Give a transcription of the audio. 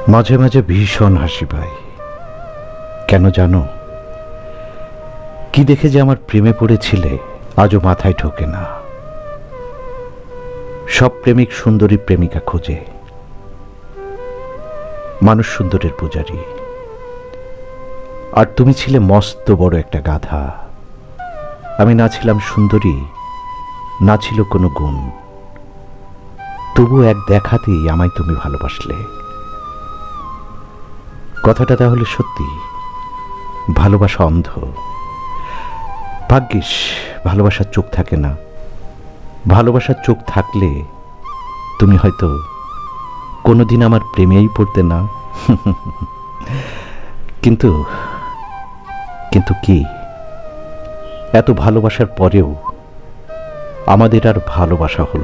মাঝে মাঝে ভীষণ হাসি পায়। কেন জানো? কি দেখে যে আমার প্রেমে পড়েছিলে আজও মাথায় ঢোকে না। সব প্রেমিক সুন্দরী প্রেমিকা খোঁজে, মানুষ সুন্দরের পূজারী। আর তুমি ছিলে মস্ত বড় একটা গাধা। আমি না ছিলাম সুন্দরী, না ছিল কোনো গুণ, তবু এক দেখাতেই আমায় তুমি ভালোবাসলে। কথাটা তাহলে সত্যি? ভালোবাসা অন্ধ? ভাগ্যিস ভালোবাসার চোখ থাকে না। ভালোবাসার চোখ থাকলে তুমি হয়তো কোনোদিন আমার প্রেমেই পড়তে না। কিন্তু কিন্তু কি, এত ভালোবাসার পরেও আমাদের আর ভালোবাসা হলো